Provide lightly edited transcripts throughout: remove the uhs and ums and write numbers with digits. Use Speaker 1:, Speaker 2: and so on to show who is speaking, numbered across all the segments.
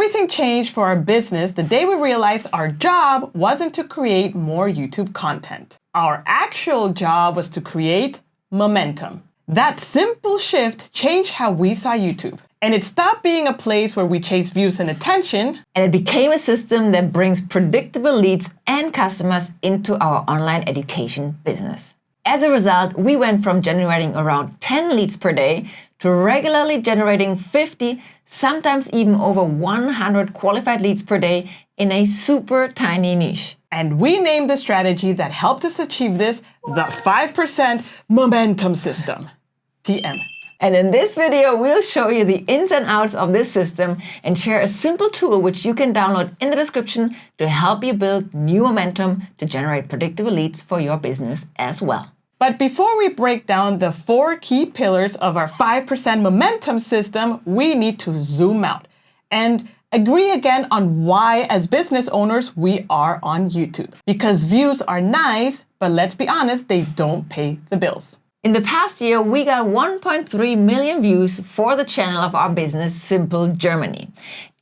Speaker 1: everything changed for our business the day we realized our job wasn't to create more YouTube content. Our actual job was to create momentum. That simple shift changed how we saw YouTube. And it stopped being a place where we chase views and attention.
Speaker 2: And it became a system that brings predictable leads and customers into our online education business. As a result, we went from generating around 10 leads per day to regularly generating 50, sometimes even over 100 qualified leads per day in a super tiny niche.
Speaker 1: And we named the strategy that helped us achieve this the 5% momentum system, TM.
Speaker 2: And in this video, we'll show you the ins and outs of this system and share a simple tool which you can download in the description to help you build new momentum to generate predictable leads for your business as well.
Speaker 1: But before we break down the 4 key pillars of our 5% momentum system, we need to zoom out and agree again on why, as business owners, we are on YouTube. Because views are nice, but let's be honest, they don't pay the bills.
Speaker 2: In the past year, we got 1.3 million views for the channel of our business, Simple Germany.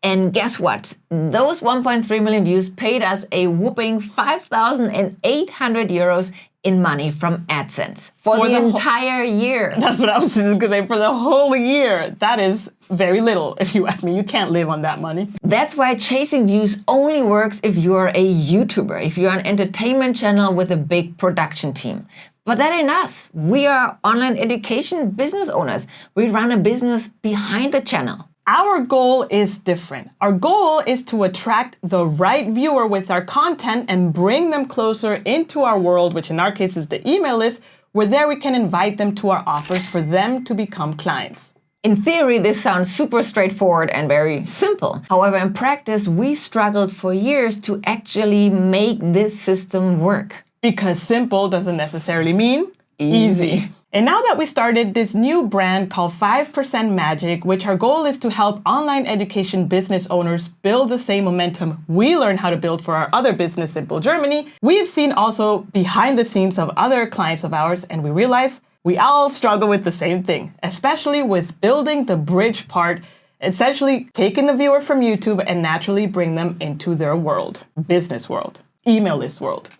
Speaker 2: And guess what? Those 1.3 million views paid us a whopping 5,800 euros in money from AdSense for the entire year.
Speaker 1: That's what I was just going to say, for the whole year. That is very little, if you ask me. You can't live on that money.
Speaker 2: That's why chasing views only works if you're a YouTuber, if you're an entertainment channel with a big production team. But that ain't us. We are online education business owners. We run a business behind the channel.
Speaker 1: Our goal is different. Our goal is to attract the right viewer with our content and bring them closer into our world, which in our case is the email list, where there we can invite them to our offers for them to become clients.
Speaker 2: In theory, this sounds super straightforward and very simple. However, in practice, we struggled for years to actually make this system work.
Speaker 1: Because simple doesn't necessarily mean easy. And now that we started this new brand called 5% Magic, which our goal is to help online education business owners build the same momentum we learn how to build for our other business, Simple Germany, we have seen also behind the scenes of other clients of ours, and we realize we all struggle with the same thing, especially with building the bridge part, essentially taking the viewer from YouTube and naturally bring them into their world, business world, email list world.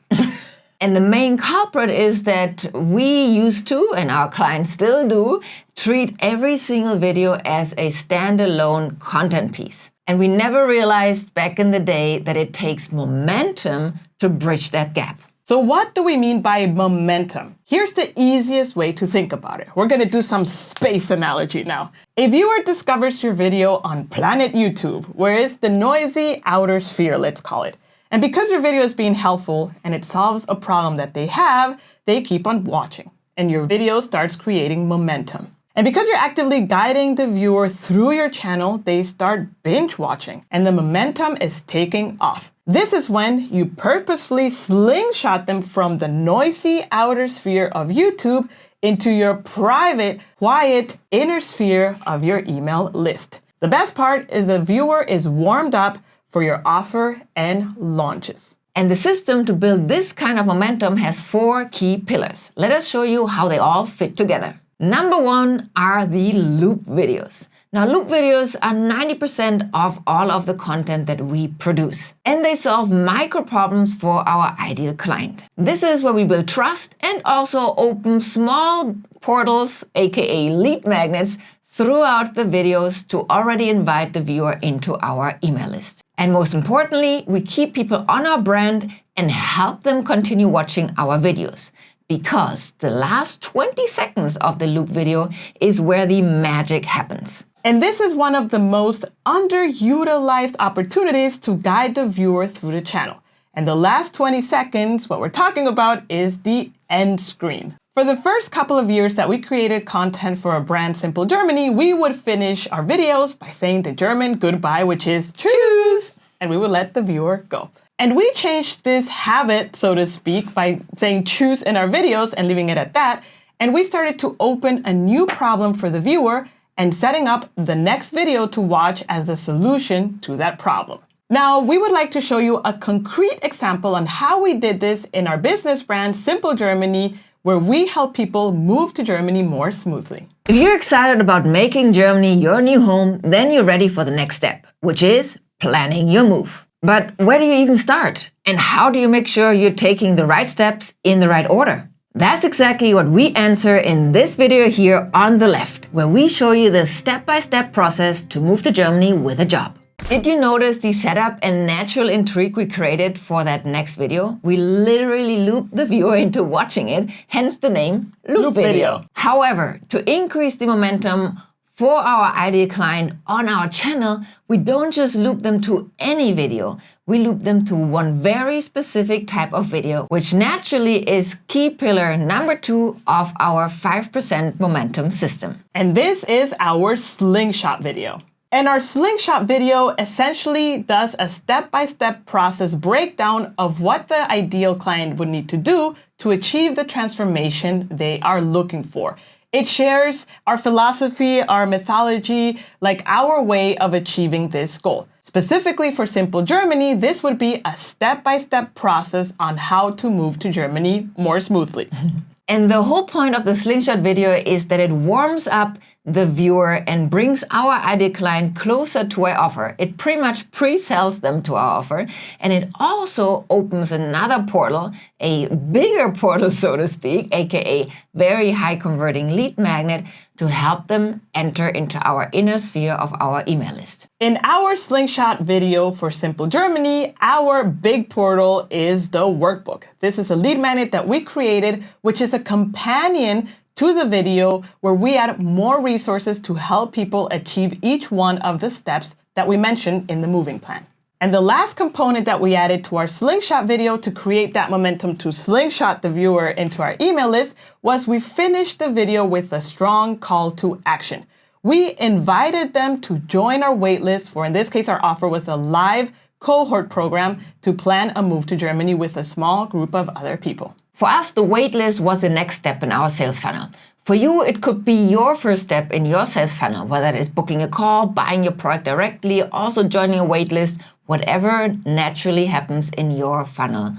Speaker 2: And the main culprit is that we used to, and our clients still do, treat every single video as a standalone content piece. And we never realized back in the day that it takes momentum to bridge that gap.
Speaker 1: So what do we mean by momentum? Here's the easiest way to think about it. We're going to do some space analogy now. A viewer discovers your video on planet YouTube, where it's the noisy outer sphere, let's call it. And because your video is being helpful and it solves a problem that they have, they keep on watching. And your video starts creating momentum. And because you're actively guiding the viewer through your channel, they start binge watching. And the momentum is taking off. This is when you purposefully slingshot them from the noisy outer sphere of YouTube into your private, quiet inner sphere of your email list. The best part is the viewer is warmed up for your offer and launches.
Speaker 2: And the system to build this kind of momentum has 4 key pillars. Let us show you how they all fit together. Number 1 are the loop videos. Now, loop videos are 90% of all of the content that we produce, and they solve micro problems for our ideal client. This is where we build trust and also open small portals, aka lead magnets, throughout the videos to already invite the viewer into our email list. And most importantly, we keep people on our brand and help them continue watching our videos, because the last 20 seconds of the loop video is where the magic happens.
Speaker 1: And this is one of the most underutilized opportunities to guide the viewer through the channel. And the last 20 seconds, what we're talking about is the end screen. For the first couple of years that we created content for our brand Simple Germany, we would finish our videos by saying the German goodbye, which is tschüss, and we would let the viewer go. And we changed this habit, so to speak, by saying tschüss in our videos and leaving it at that. And we started to open a new problem for the viewer and setting up the next video to watch as a solution to that problem. Now, we would like to show you a concrete example on how we did this in our business brand, Simple Germany, where we help people move to Germany more smoothly.
Speaker 2: If you're excited about making Germany your new home, then you're ready for the next step, which is planning your move. But where do you even start? And how do you make sure you're taking the right steps in the right order? That's exactly what we answer in this video here on the left, where we show you the step-by-step process to move to Germany with a job. Did you notice the setup and natural intrigue we created for that next video? We literally looped the viewer into watching it, hence the name Loop Video. However, to increase the momentum for our ideal client on our channel, we don't just loop them to any video. We loop them to one very specific type of video, which naturally is key pillar number 2 of our 5% momentum system.
Speaker 1: And this is our Slingshot video. And our Slingshot video essentially does a step-by-step process breakdown of what the ideal client would need to do to achieve the transformation they are looking for. It shares our philosophy, our methodology, like our way of achieving this goal. Specifically for Simple Germany, this would be a step-by-step process on how to move to Germany more smoothly.
Speaker 2: And the whole point of the Slingshot video is that it warms up the viewer and brings our ideal client closer to our offer. It pretty much pre-sells them to our offer, and it also opens another portal, a bigger portal, so to speak, aka very high converting lead magnet, to help them enter into our inner sphere of our email list.
Speaker 1: In our Slingshot video for Simple Germany, our big portal is the workbook. This is a lead magnet that we created, which is a companion to the video where we add more resources to help people achieve each one of the steps that we mentioned in the moving plan. And the last component that we added to our Slingshot video to create that momentum to slingshot the viewer into our email list was we finished the video with a strong call to action. We invited them to join our waitlist for, in this case, our offer was a live cohort program to plan a move to Germany with a small group of other people.
Speaker 2: For us, the waitlist was the next step in our sales funnel. For you, it could be your first step in your sales funnel, whether it is booking a call, buying your product directly, also joining a waitlist, whatever naturally happens in your funnel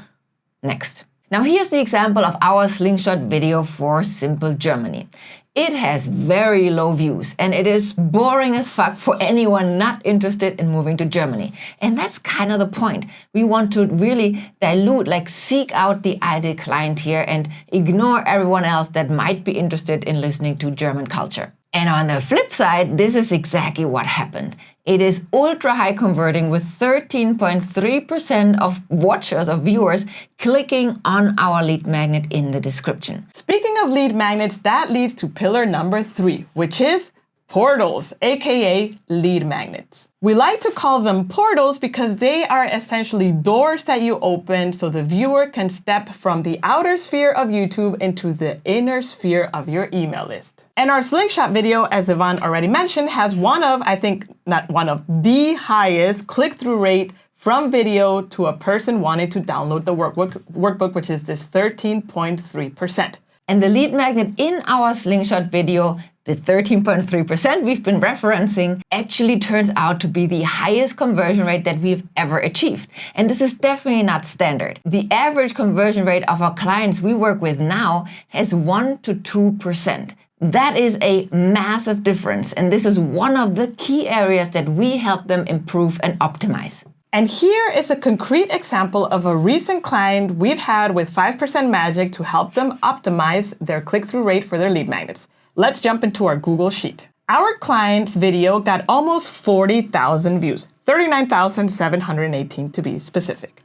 Speaker 2: next. Now here's the example of our Slingshot video for Simple Germany. It has very low views and it is boring as fuck for anyone not interested in moving to Germany. And that's kind of the point. We want to really dilute, like seek out the ideal client here and ignore everyone else that might be interested in listening to German culture. And on the flip side, this is exactly what happened. It is ultra high converting with 13.3% of watchers or viewers clicking on our lead magnet in the description.
Speaker 1: Speaking of lead magnets, that leads to pillar number 3, which is portals, aka lead magnets. We like to call them portals because they are essentially doors that you open so the viewer can step from the outer sphere of YouTube into the inner sphere of your email list. And our Slingshot video, as Yvonne already mentioned, has the highest click-through rate from video to a person wanting to download the workbook, which is this 13.3%.
Speaker 2: And the lead magnet in our Slingshot video, the 13.3% we've been referencing, actually turns out to be the highest conversion rate that we've ever achieved. And this is definitely not standard. The average conversion rate of our clients we work with now has 1 to 2%. That is a massive difference, and this is one of the key areas that we help them improve and optimize.
Speaker 1: And here is a concrete example of a recent client we've had with 5% Magic to help them optimize their click-through rate for their lead magnets. Let's jump into our Google Sheet. Our client's video got almost 40,000 views, 39,718 to be specific.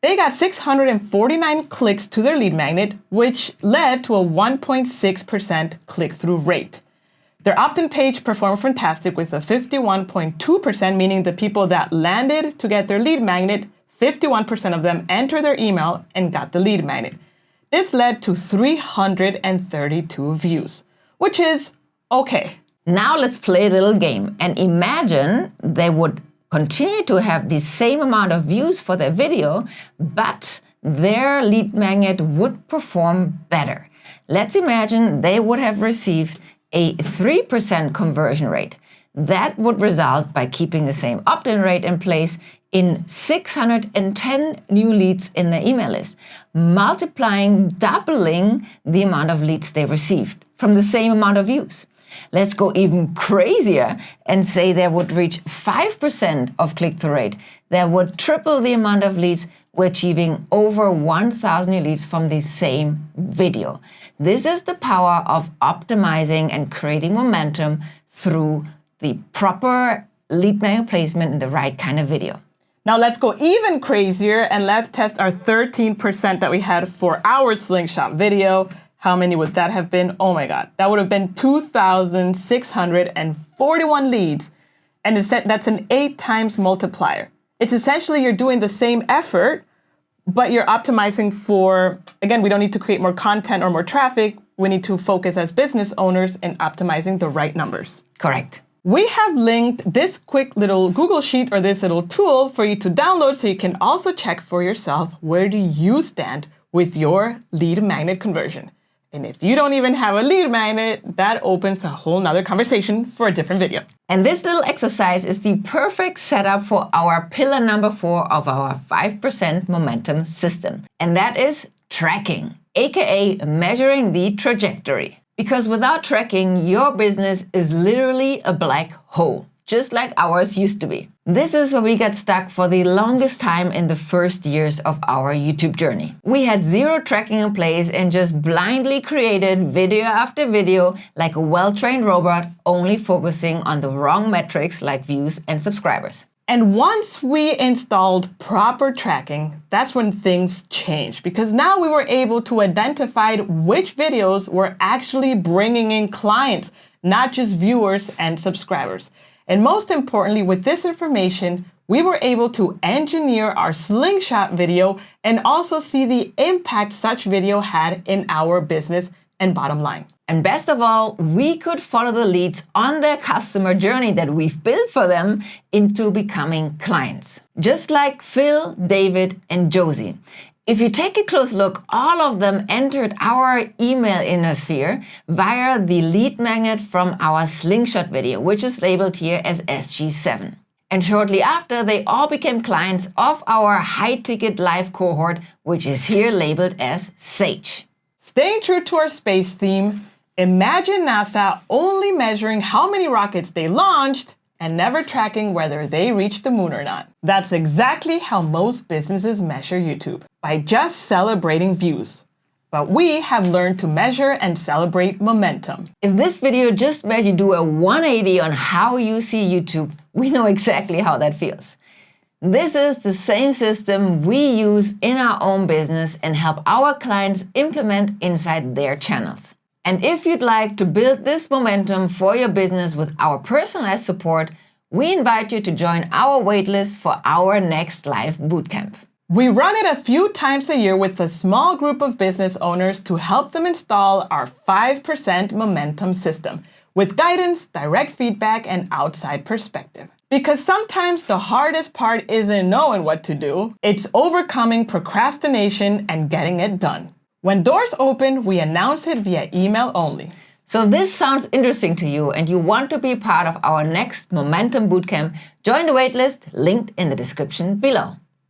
Speaker 1: They got 649 clicks to their lead magnet, which led to a 1.6% click-through rate. Their opt-in page performed fantastic with a 51.2%, meaning the people that landed to get their lead magnet, 51% of them entered their email and got the lead magnet. This led to 332 views, which is okay.
Speaker 2: Now let's play a little game and imagine they would continue to have the same amount of views for their video, but their lead magnet would perform better. Let's imagine they would have received a 3% conversion rate. That would result, by keeping the same opt-in rate in place, in 610 new leads in their email list, doubling the amount of leads they received from the same amount of views. Let's go even crazier and say they would reach 5% of click-through rate. That would triple the amount of leads. We're achieving over 1,000 new leads from the same video. This is the power of optimizing and creating momentum through the proper lead magnet placement in the right kind of video.
Speaker 1: Now let's go even crazier and let's test our 13% that we had for our Slingshot video. How many would that have been? Oh my God, that would have been 2,641 leads. And that's an 8 times multiplier. It's essentially you're doing the same effort, but you're optimizing for, again, we don't need to create more content or more traffic. We need to focus as business owners in optimizing the right numbers.
Speaker 2: Correct.
Speaker 1: We have linked this quick little Google Sheet or this little tool for you to download so you can also check for yourself where do you stand with your lead magnet conversion. And if you don't even have a lead magnet, that opens a whole nother conversation for a different video.
Speaker 2: And this little exercise is the perfect setup for our pillar number 4 of our 5% momentum system. And that is tracking, aka measuring the trajectory. Because without tracking, your business is literally a black hole, just like ours used to be. This is where we got stuck for the longest time in the first years of our YouTube journey. We had zero tracking in place and just blindly created video after video like a well-trained robot, only focusing on the wrong metrics like views and subscribers.
Speaker 1: And once we installed proper tracking, that's when things changed, because now we were able to identify which videos were actually bringing in clients, not just viewers and subscribers. And most importantly, with this information, we were able to engineer our Slingshot video and also see the impact such video had in our business and bottom line.
Speaker 2: And best of all, we could follow the leads on their customer journey that we've built for them into becoming clients. Just like Phil, David, and Josie. If you take a close look, all of them entered our email innersphere via the lead magnet from our Slingshot video, which is labeled here as SG7. And shortly after, they all became clients of our high-ticket live cohort, which is here labeled as Sage.
Speaker 1: Staying true to our space theme, imagine NASA only measuring how many rockets they launched and never tracking whether they reached the moon or not. That's exactly how most businesses measure YouTube, by just celebrating views. But we have learned to measure and celebrate momentum.
Speaker 2: If this video just made you do a 180 on how you see YouTube, we know exactly how that feels. This is the same system we use in our own business and help our clients implement inside their channels. And if you'd like to build this momentum for your business with our personalized support, we invite you to join our waitlist for our next live bootcamp.
Speaker 1: We run it a few times a year with a small group of business owners to help them install our 5% momentum system with guidance, direct feedback, and outside perspective. Because sometimes the hardest part isn't knowing what to do, it's overcoming procrastination and getting it done. When doors open, we announce it via email only.
Speaker 2: So if this sounds interesting to you and you want to be part of our next Momentum Bootcamp, join the waitlist linked in the description below.